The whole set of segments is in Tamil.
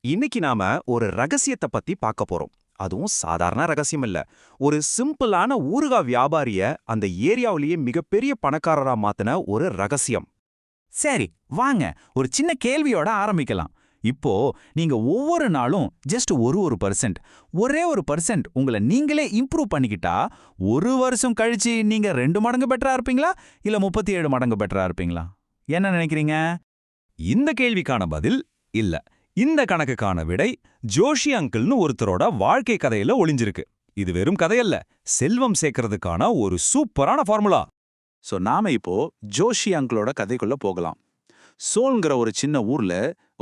இன்னைக்கு நாம ஒரு ரகசியத்தை பத்தி பார்க்க போறோம். அதுவும் சாதாரண ரகசியம் இல்ல. ஒரு சிம்பிளான ஊறுகாய் வியாபாரிய அந்த ஏரியாவிலேயே மிகப்பெரிய பணக்காரரா மாத்தின ஒரு ரகசியம். சரி, வாங்க ஒரு சின்ன கேள்வியோட ஆரம்பிக்கலாம். இப்போ நீங்க ஒவ்வொரு நாளும் ஜஸ்ட் ஒரு பர்சன்ட் ஒரே ஒரு பர்சன்ட் உங்களை நீங்களே இம்ப்ரூவ் பண்ணிக்கிட்டா ஒரு வருஷம் கழிச்சு நீங்க 2 மடங்கு பெட்டரா இருப்பீங்களா இல்ல 37 மடங்கு பெட்டரா இருப்பீங்களா? என்ன நினைக்கிறீங்க? இந்த கேள்விக்கான பதில் இல்ல. இந்த கணக்குக்கான விடை ஜோஷி அங்கிள்னு ஒருத்தரோட வாழ்க்கை கதையில ஒளிஞ்சிருக்கு. இது வெறும் கதையல்ல, செல்வம் சேர்க்கறதுக்கான ஒரு சூப்பரான ஃபார்முலா. நாம இப்போ ஜோஷி அங்கிளோட கதைக்குள்ள போகலாம். சோல்ங்கிற ஒரு சின்ன ஊர்ல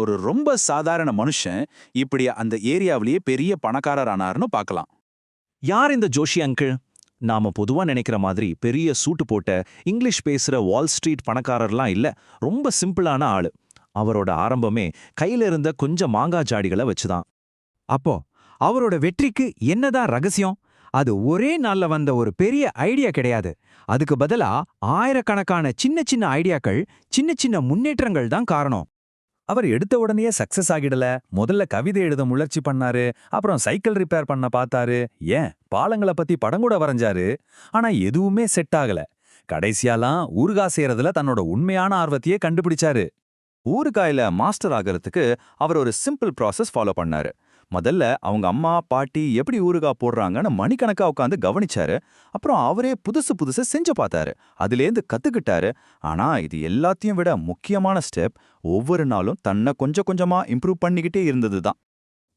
ஒரு ரொம்ப சாதாரண மனுஷன் இப்படி அந்த ஏரியாவிலேயே பெரிய பணக்காரர் ஆனார்னு பார்க்கலாம். யார் இந்த ஜோஷி அங்கிள்? நாம பொதுவா நினைக்கிற மாதிரி பெரிய சூட்டு போட்ட இங்கிலீஷ் பேசுற வால் ஸ்ட்ரீட் பணக்காரர்லாம் இல்ல. ரொம்ப சிம்பிளான ஆளு. அவரோட ஆரம்பமே கையில இருந்த கொஞ்சம் மாங்காய் ஜாடிகளை வச்சுதான். அப்போ அவரோட வெற்றிக்கு என்னதான் ரகசியம்? அது ஒரே நாள்ல வந்த ஒரு பெரிய ஐடியா கிடையாது. அதுக்கு பதிலா ஆயிரக்கணக்கான சின்ன சின்ன ஐடியாக்கள், சின்ன சின்ன முன்னேற்றங்கள் தான் காரணம். அவர் எடுத்த உடனே சக்சஸ் ஆகிடல. முதல்ல கவிதை எழுத முயற்சி பண்ணாரு, அப்புறம் சைக்கிள் ரிப்பேர் பண்ண பார்த்தாரு, ஏன் பாலங்களை பத்தி படம் கூட வரைஞ்சாரு. ஆனா எதுவுமே செட் ஆகல. கடைசியாலாம் ஊறுகாய் செய்யறதுல தன்னோட உண்மையான ஆர்வத்தையே கண்டுபிடிச்சாரு. ஊறுகாயில மாஸ்டர் ஆகிறதுக்கு அவர் ஒரு சிம்பிள் ப்ராசஸ் ஃபாலோ பண்ணாரு. முதல்ல அவங்க அம்மா பாட்டி எப்படி ஊறுகாய் போடுறாங்கன்னு மணிக்கணக்கா உட்காந்து கவனிச்சாரு. அப்புறம் அவரே புதுசு செஞ்சு பார்த்தாரு. அதுலேருந்து கத்துக்கிட்டாரு. ஆனா இது எல்லாத்தையும் விட முக்கியமான ஸ்டெப், ஒவ்வொரு நாளும் தன்னை கொஞ்சம் கொஞ்சமா இம்ப்ரூவ் பண்ணிக்கிட்டே இருந்ததுதான்.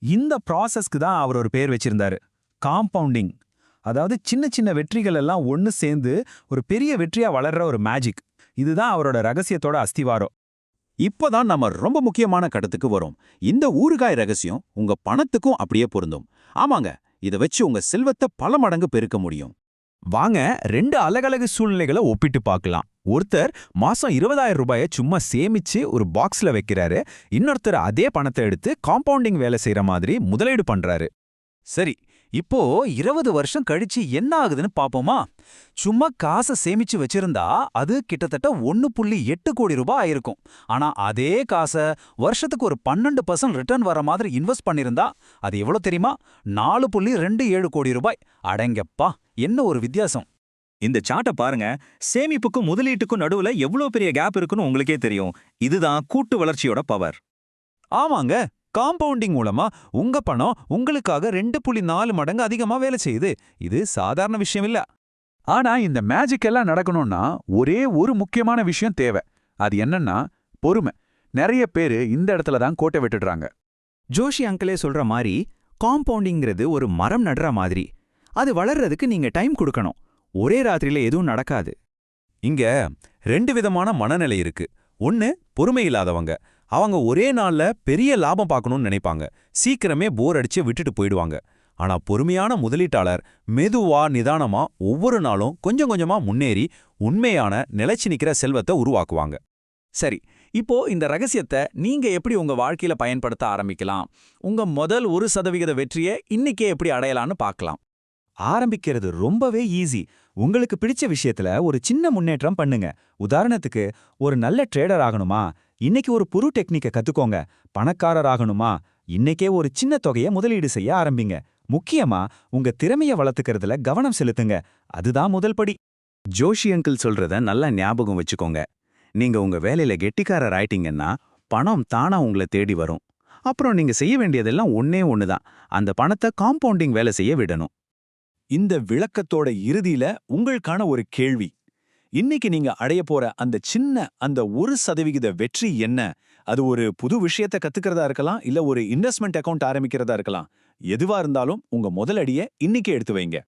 இந்த ப்ராசஸ்க்கு தான் அவர் ஒரு பேர் வச்சிருந்தாரு, காம்பவுண்டிங். அதாவது சின்ன சின்ன வெற்றிகள் எல்லாம் ஒன்னு சேர்ந்து ஒரு பெரிய வெற்றியா வளர்ற ஒரு மேஜிக். இதுதான் அவரோட ரகசியத்தோட அஸ்திவாரம். இப்போதான் நம்ம ரொம்ப முக்கியமான கட்டத்துக்கு வரோம். இந்த ஊறுகாய் ரகசியம் உங்க பணத்துக்கும் அப்படியே பொருந்தும். ஆமாங்க, இதை வச்சு உங்க செல்வத்தை பல மடங்கு பெருக்க முடியும். வாங்க 2 அலகலகு சூழ்நிலைகளை ஒப்பிட்டு பார்க்கலாம். ஒருத்தர் மாசம் 20,000 ரூபாயை சும்மா சேமிச்சு ஒரு பாக்ஸ்ல வைக்கிறாரு. இன்னொருத்தர் அதே பணத்தை எடுத்து காம்பவுண்டிங் வேலை செய்யற மாதிரி முதலீடு பண்றாரு. சரி, இப்போ 20 வருஷம் கழிச்சு என்ன ஆகுதுன்னு பாப்போமா? சும்மா காசை சேமிச்சு வச்சிருந்தா அது கிட்டத்தட்ட 1.8 கோடி ரூபாய் ஆயிருக்கும். ஆனா அதே காசை வருஷத்துக்கு ஒரு 12% ரிட்டர்ன் வர மாதிரி இன்வெஸ்ட் பண்ணிருந்தா அது எவ்வளவு தெரியுமா? 4.27 கோடி ரூபாய். அடங்கப்பா, என்ன ஒரு வித்தியாசம்! இந்த சார்ட்டை பாருங்க. சேமிப்புக்கும் முதலீட்டுக்கும் நடுவுல எவ்வளவு பெரிய கேப் இருக்குன்னு உங்களுக்கே தெரியும். இதுதான் கூட்டு வளர்ச்சியோட பவர். ஆமாங்க, காம்பவுண்டிங் மூலமா உங்க பணம் உங்களுக்காக 2.4 மடங்கு அதிகமா வேலை செய்யுது. இது சாதாரண விஷயம் இல்ல. ஆனா இந்த மேஜிக் எல்லாம் நடக்கணும்னா ஒரே ஒரு முக்கியமான விஷயம் தேவை. அது என்னன்னா பொறுமை. நிறைய பேரு இந்த இடத்துல தான் கோட்டை விட்டுடுறாங்க. ஜோஷி அங்கிளே சொல்ற மாதிரி காம்பவுண்டிங்கிறது ஒரு மரம் நடுற மாதிரி. அது வளர்றதுக்கு நீங்க டைம் கொடுக்கணும். ஒரே ராத்திரியில எதுவும் நடக்காது. இங்க 2 விதமான மனநிலை இருக்கு. ஒன்னு, பொறுமை இல்லாதவங்க. அவங்க ஒரே நாள்ல பெரிய லாபம் பார்க்கணும்னு நினைப்பாங்க. சீக்கிரமே போர் அடிச்சு விட்டுட்டு போயிடுவாங்க. ஆனா பொறுமையான முதலீட்டாளர் மெதுவா நிதானமா ஒவ்வொரு நாளும் கொஞ்சம் கொஞ்சமா முன்னேறி உண்மையான நிலைச்சு நிக்கிற செல்வத்தை உருவாக்குவாங்க. சரி, இப்போ இந்த ரகசியத்தை நீங்க எப்படி உங்க வாழ்க்கையில பயன்படுத்த ஆரம்பிக்கலாம்? உங்க முதல் 1% வெற்றியை இன்னைக்கே எப்படி அடையலான்னு பார்க்கலாம். ஆரம்பிக்கிறது ரொம்பவே ஈஸி. உங்களுக்கு பிடிச்ச விஷயத்துல ஒரு சின்ன முன்னேற்றம் பண்ணுங்க. உதாரணத்துக்கு, ஒரு நல்ல ட்ரேடர் ஆகணுமா? இன்னைக்கு ஒரு புது டெக்னிக்கை கத்துக்கோங்க. பணக்காரர் ஆகணுமா? இன்னைக்கே ஒரு சின்ன தொகையை முதலீடு செய்ய ஆரம்பிங்க. முக்கியமா உங்க திறமைய வளர்த்துக்கிறதுல கவனம் செலுத்துங்க. அதுதான் முதல் படி. ஜோஷி அங்கிள் சொல்றத நல்லா ஞாபகம் வச்சுக்கோங்க. நீங்க உங்க வேலையில கெட்டிக்காரர் ஆயிட்டீங்கன்னா பணம் தானா உங்களை தேடி வரும். அப்புறம் நீங்க செய்ய வேண்டியதெல்லாம் ஒன்னே ஒண்ணுதான், அந்த பணத்தை காம்பவுண்டிங் வேலை செய்ய விடணும். இந்த விளக்கத்தோட இறுதியில உங்களுக்கான ஒரு கேள்வி. இன்னைக்கு நீங்க அடைய போற அந்த சின்ன 1% வெற்றி என்ன? அது ஒரு புது விஷயத்தை கத்துக்கிறதா இருக்கலாம், இல்ல ஒரு இன்வெஸ்ட்மெண்ட் அக்கவுண்ட் ஆரம்பிக்கிறதா இருக்கலாம். எதுவா இருந்தாலும் உங்க முதல் அடியை இன்னைக்கு எடுத்து வைங்க.